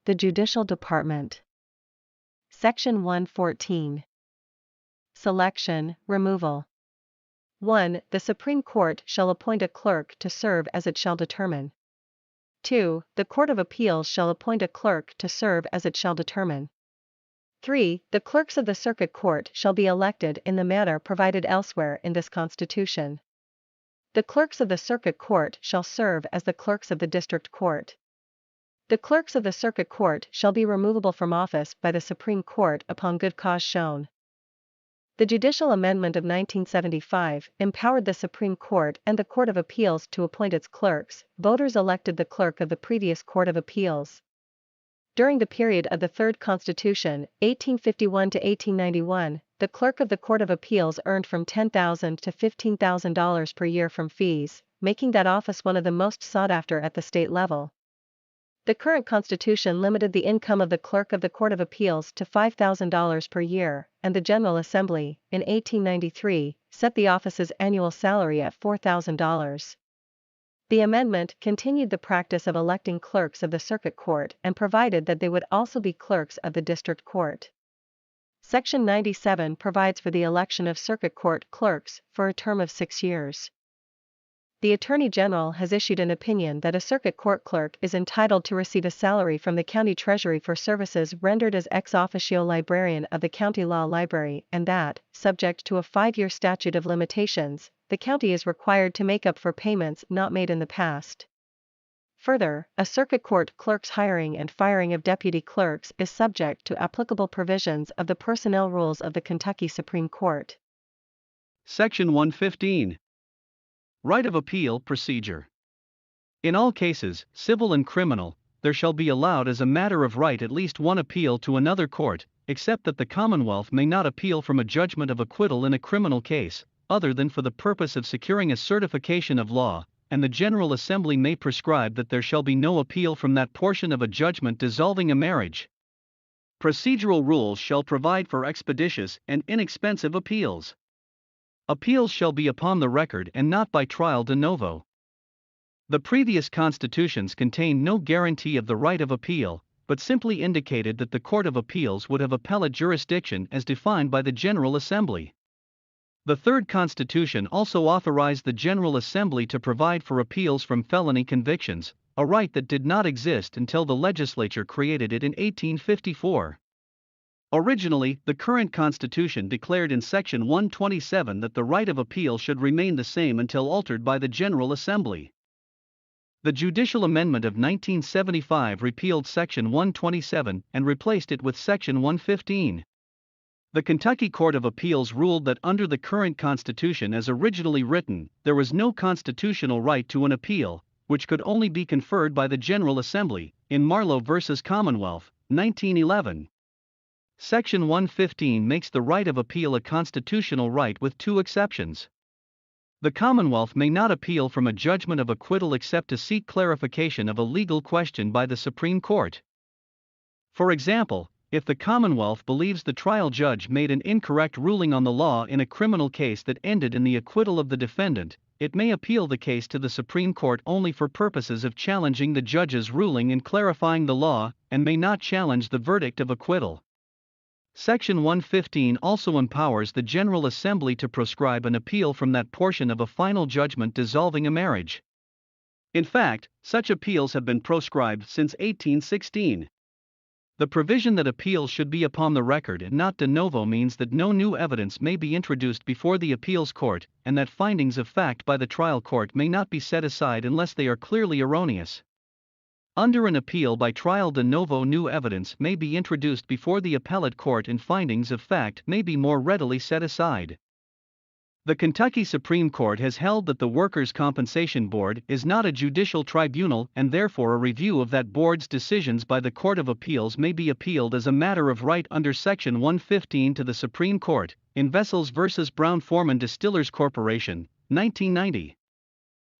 The Judicial Department. Section 114. Selection, Removal. 1. The Supreme Court shall appoint a clerk to serve as it shall determine. 2. The Court of Appeals shall appoint a clerk to serve as it shall determine. 3. The clerks of the Circuit Court shall be elected in the manner provided elsewhere in this Constitution. The clerks of the Circuit Court shall serve as the clerks of the District Court. The clerks of the Circuit Court shall be removable from office by the Supreme Court upon good cause shown. The Judicial Amendment of 1975 empowered the Supreme Court and the Court of Appeals to appoint its clerks. Voters elected the clerk of the previous Court of Appeals. During the period of the Third Constitution, 1851 to 1891, the clerk of the Court of Appeals earned from $10,000 to $15,000 per year from fees, making that office one of the most sought after at the state level. The current Constitution limited the income of the clerk of the Court of Appeals to $5,000 per year, and the General Assembly, in 1893, set the office's annual salary at $4,000. The amendment continued the practice of electing clerks of the Circuit Court and provided that they would also be clerks of the District Court. Section 97 provides for the election of Circuit Court clerks for a term of 6 years. The Attorney General has issued an opinion that a Circuit Court clerk is entitled to receive a salary from the County Treasury for services rendered as ex officio librarian of the County Law Library, and that, subject to a 5-year statute of limitations, the county is required to make up for payments not made in the past. Further, a Circuit Court clerk's hiring and firing of deputy clerks is subject to applicable provisions of the personnel rules of the Kentucky Supreme Court. Section 115. Right of Appeal Procedure. In all cases, civil and criminal, there shall be allowed as a matter of right at least one appeal to another court, except that the Commonwealth may not appeal from a judgment of acquittal in a criminal case, other than for the purpose of securing a certification of law, and the General Assembly may prescribe that there shall be no appeal from that portion of a judgment dissolving a marriage. Procedural rules shall provide for expeditious and inexpensive appeals. Appeals shall be upon the record and not by trial de novo. The previous constitutions contained no guarantee of the right of appeal, but simply indicated that the Court of Appeals would have appellate jurisdiction as defined by the General Assembly. The Third Constitution also authorized the General Assembly to provide for appeals from felony convictions, a right that did not exist until the legislature created it in 1854. Originally, the current Constitution declared in Section 127 that the right of appeal should remain the same until altered by the General Assembly. The Judicial Amendment of 1975 repealed Section 127 and replaced it with Section 115. The Kentucky Court of Appeals ruled that under the current Constitution as originally written, there was no constitutional right to an appeal, which could only be conferred by the General Assembly, in Marlowe v. Commonwealth, 1911. Section 115 makes the right of appeal a constitutional right with 2 exceptions. The Commonwealth may not appeal from a judgment of acquittal except to seek clarification of a legal question by the Supreme Court. For example, if the Commonwealth believes the trial judge made an incorrect ruling on the law in a criminal case that ended in the acquittal of the defendant, it may appeal the case to the Supreme Court only for purposes of challenging the judge's ruling and clarifying the law, and may not challenge the verdict of acquittal. Section 115 also empowers the General Assembly to proscribe an appeal from that portion of a final judgment dissolving a marriage. In fact, such appeals have been proscribed since 1816. The provision that appeals should be upon the record and not de novo means that no new evidence may be introduced before the appeals court, and that findings of fact by the trial court may not be set aside unless they are clearly erroneous. Under an appeal by trial de novo, new evidence may be introduced before the appellate court and findings of fact may be more readily set aside. The Kentucky Supreme Court has held that the Workers' Compensation Board is not a judicial tribunal, and therefore a review of that board's decisions by the Court of Appeals may be appealed as a matter of right under Section 115 to the Supreme Court, in Vessels v. Brown-Forman Distillers Corporation, 1990.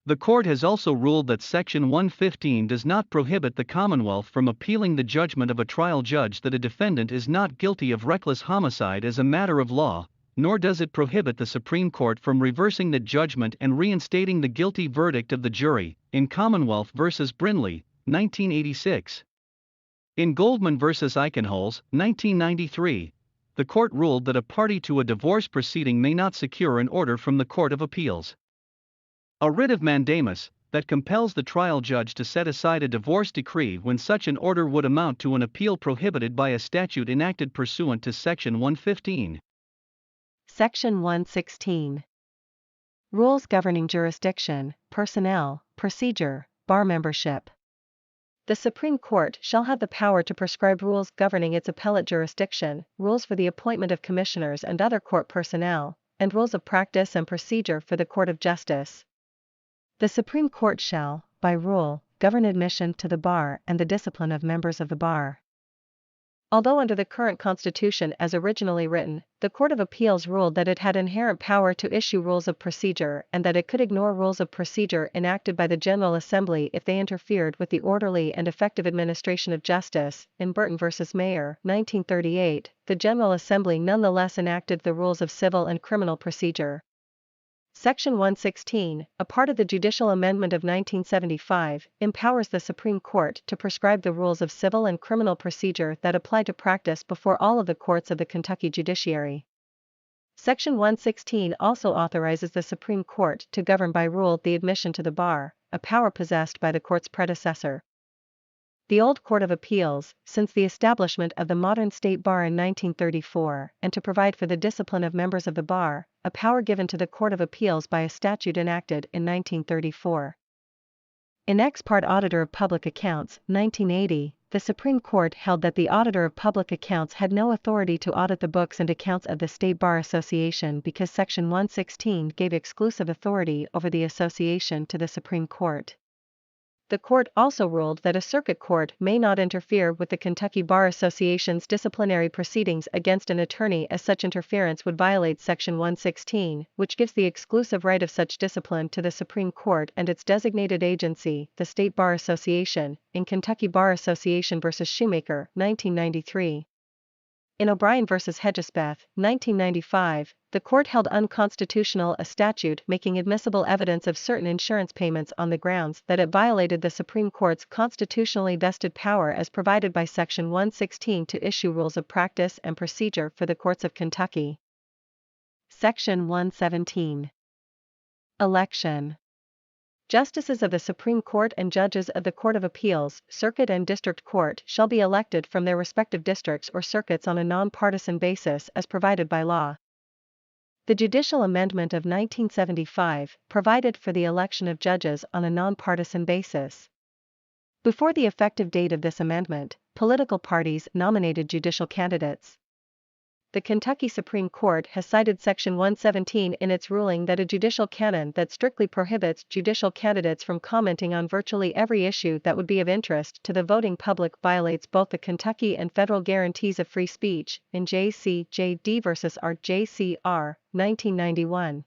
The court has also ruled that Section 115 does not prohibit the Commonwealth from appealing the judgment of a trial judge that a defendant is not guilty of reckless homicide as a matter of law, nor does it prohibit the Supreme Court from reversing the judgment and reinstating the guilty verdict of the jury, in Commonwealth v. Brindley, 1986. In Goldman v. Eichenholz, 1993, the court ruled that a party to a divorce proceeding may not secure an order from the Court of Appeals. A writ of mandamus, that compels the trial judge to set aside a divorce decree when such an order would amount to an appeal prohibited by a statute enacted pursuant to Section 115. Section 116. Rules governing jurisdiction, personnel, procedure, bar membership. The Supreme Court shall have the power to prescribe rules governing its appellate jurisdiction, rules for the appointment of commissioners and other court personnel, and rules of practice and procedure for the Court of Justice. The Supreme Court shall, by rule, govern admission to the bar and the discipline of members of the bar. Although under the current Constitution as originally written, the Court of Appeals ruled that it had inherent power to issue rules of procedure and that it could ignore rules of procedure enacted by the General Assembly if they interfered with the orderly and effective administration of justice. In Burton v. Mayer, 1938, the General Assembly nonetheless enacted the rules of civil and criminal procedure. Section 116, a part of the Judicial Amendment of 1975, empowers the Supreme Court to prescribe the rules of civil and criminal procedure that apply to practice before all of the courts of the Kentucky judiciary. Section 116 also authorizes the Supreme Court to govern by rule the admission to the bar, a power possessed by the court's predecessor. The old Court of Appeals, since the establishment of the modern state bar in 1934, and to provide for the discipline of members of the bar, a power given to the Court of Appeals by a statute enacted in 1934. In Ex Parte Auditor of Public Accounts, 1980, the Supreme Court held that the Auditor of Public Accounts had no authority to audit the books and accounts of the State Bar Association because Section 116 gave exclusive authority over the association to the Supreme Court. The court also ruled that a circuit court may not interfere with the Kentucky Bar Association's disciplinary proceedings against an attorney as such interference would violate Section 116, which gives the exclusive right of such discipline to the Supreme Court and its designated agency, the State Bar Association, in Kentucky Bar Association v. Shoemaker, 1993. In O'Brien v. Hedgespeth, 1995, the court held unconstitutional a statute making admissible evidence of certain insurance payments on the grounds that it violated the Supreme Court's constitutionally vested power as provided by Section 116 to issue rules of practice and procedure for the courts of Kentucky. Section 117. Election. Justices of the Supreme Court and judges of the Court of Appeals, Circuit and District Court shall be elected from their respective districts or circuits on a non-partisan basis as provided by law. The Judicial Amendment of 1975 provided for the election of judges on a non-partisan basis. Before the effective date of this amendment, political parties nominated judicial candidates. The Kentucky Supreme Court has cited Section 117 in its ruling that a judicial canon that strictly prohibits judicial candidates from commenting on virtually every issue that would be of interest to the voting public violates both the Kentucky and federal guarantees of free speech, in J.C.J.D. v. R.J.C.R., 1991.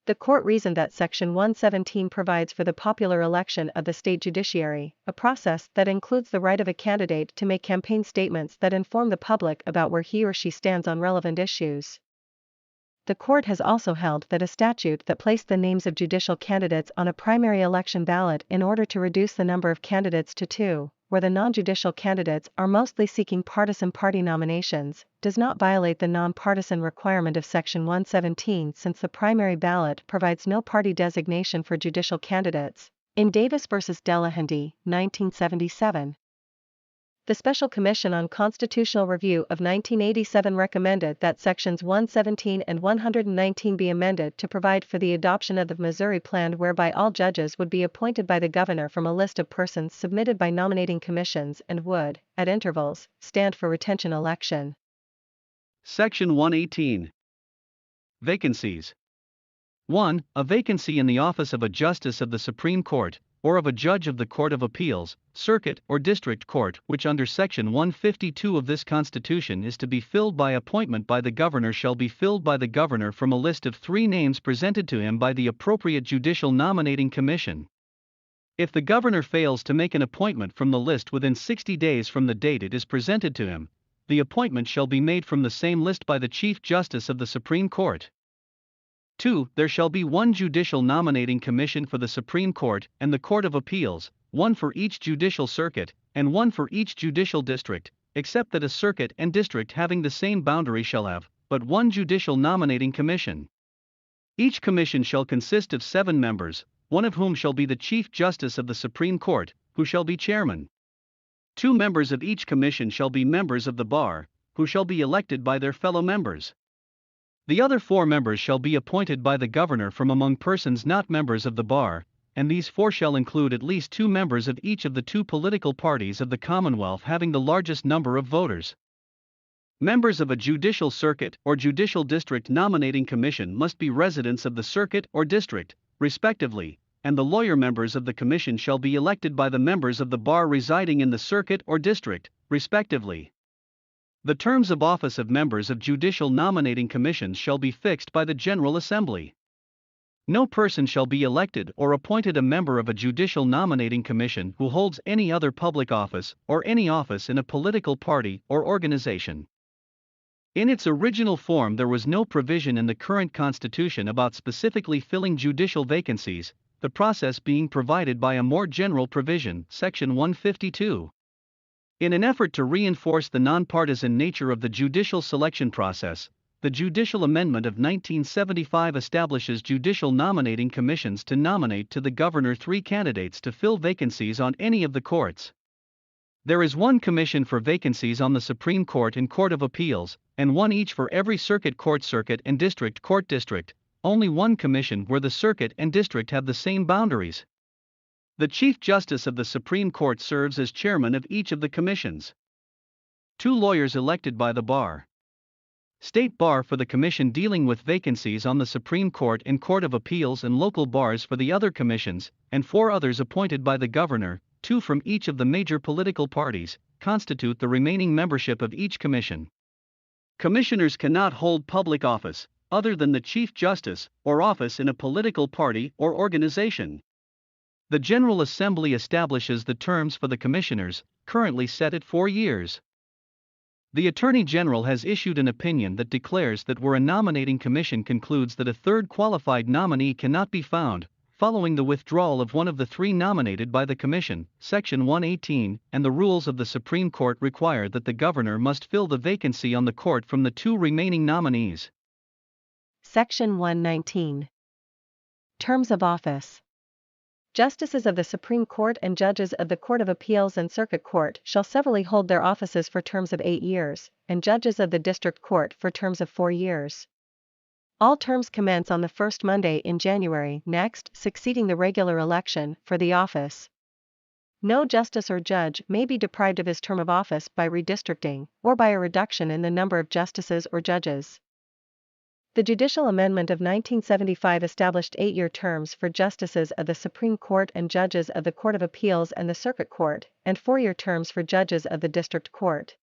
The court reasoned that Section 117 provides for the popular election of the state judiciary, a process that includes the right of a candidate to make campaign statements that inform the public about where he or she stands on relevant issues. The court has also held that a statute that placed the names of judicial candidates on a primary election ballot in order to reduce the number of candidates to two, where the non-judicial candidates are mostly seeking partisan party nominations, does not violate the non-partisan requirement of Section 117 since the primary ballot provides no party designation for judicial candidates. In Davis v. Delahanty, 1977. The Special Commission on Constitutional Review of 1987 recommended that Sections 117 and 119 be amended to provide for the adoption of the Missouri Plan whereby all judges would be appointed by the governor from a list of persons submitted by nominating commissions and would, at intervals, stand for retention election. Section 118. Vacancies. 1. A vacancy in the office of a Justice of the Supreme Court, or of a Judge of the Court of Appeals, Circuit or District Court, which under Section 152 of this Constitution is to be filled by appointment by the Governor, shall be filled by the Governor from a list of 3 names presented to him by the appropriate Judicial Nominating Commission. If the Governor fails to make an appointment from the list within 60 days from the date it is presented to him, the appointment shall be made from the same list by the Chief Justice of the Supreme Court. 2. There shall be 1 Judicial Nominating Commission for the Supreme Court and the Court of Appeals, one for each judicial circuit, and one for each judicial district, except that a circuit and district having the same boundary shall have but one judicial nominating commission. Each commission shall consist of 7 members, one of whom shall be the Chief Justice of the Supreme Court, who shall be chairman. 2 members of each commission shall be members of the bar, who shall be elected by their fellow members. The other 4 members shall be appointed by the governor from among persons not members of the bar, and these 4 shall include at least 2 members of each of the 2 political parties of the Commonwealth having the largest number of voters. Members of a judicial circuit or judicial district nominating commission must be residents of the circuit or district, respectively, and the lawyer members of the commission shall be elected by the members of the bar residing in the circuit or district, respectively. The terms of office of members of judicial nominating commissions shall be fixed by the General Assembly. No person shall be elected or appointed a member of a judicial nominating commission who holds any other public office or any office in a political party or organization. In its original form, there was no provision in the current Constitution about specifically filling judicial vacancies, the process being provided by a more general provision, Section 152. In an effort to reinforce the nonpartisan nature of the judicial selection process, the Judicial Amendment of 1975 establishes judicial nominating commissions to nominate to the governor 3 candidates to fill vacancies on any of the courts. There is 1 commission for vacancies on the Supreme Court and Court of Appeals, and 1 each for every circuit court and district court district, only 1 commission where the circuit and district have the same boundaries. The Chief Justice of the Supreme Court serves as chairman of each of the commissions. 2 lawyers elected by the bar. State bar for the commission dealing with vacancies on the Supreme Court and Court of Appeals, and local bars for the other commissions, and 4 others appointed by the governor, 2 from each of the major political parties, constitute the remaining membership of each commission. Commissioners cannot hold public office, other than the Chief Justice, or office in a political party or organization. The General Assembly establishes the terms for the commissioners, currently set at 4 years. The Attorney General has issued an opinion that declares that where a nominating commission concludes that a third qualified nominee cannot be found, following the withdrawal of one of the 3 nominated by the Commission, Section 118, and the rules of the Supreme Court require that the governor must fill the vacancy on the court from the 2 remaining nominees. Section 119. Terms of office. Justices of the Supreme Court and judges of the Court of Appeals and Circuit Court shall severally hold their offices for terms of 8 years, and judges of the District Court for terms of 4 years. All terms commence on the first Monday in January next succeeding the regular election for the office. No justice or judge may be deprived of his term of office by redistricting, or by a reduction in the number of justices or judges. The Judicial Amendment of 1975 established 8-year terms for justices of the Supreme Court and judges of the Court of Appeals and the Circuit Court, and 4-year terms for judges of the District Court.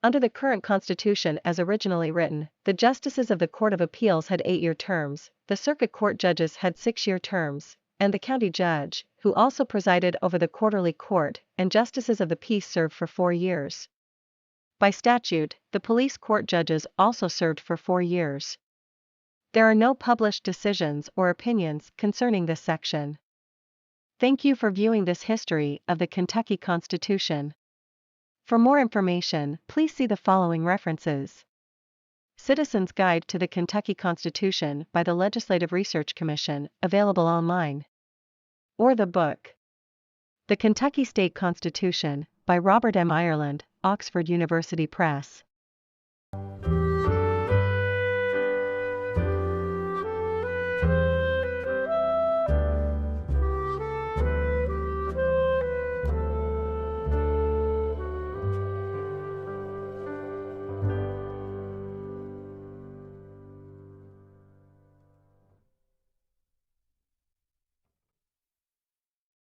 Under the current Constitution as originally written, the justices of the Court of Appeals had 8-year terms, the Circuit Court judges had 6-year terms, and the county judge, who also presided over the quarterly court, and justices of the peace served for 4 years. By statute, the police court judges also served for 4 years. There are no published decisions or opinions concerning this section. Thank you for viewing this history of the Kentucky Constitution. For more information, please see the following references. Citizen's Guide to the Kentucky Constitution by the Legislative Research Commission, available online. Or the book, The Kentucky State Constitution, by Robert M. Ireland, Oxford University Press.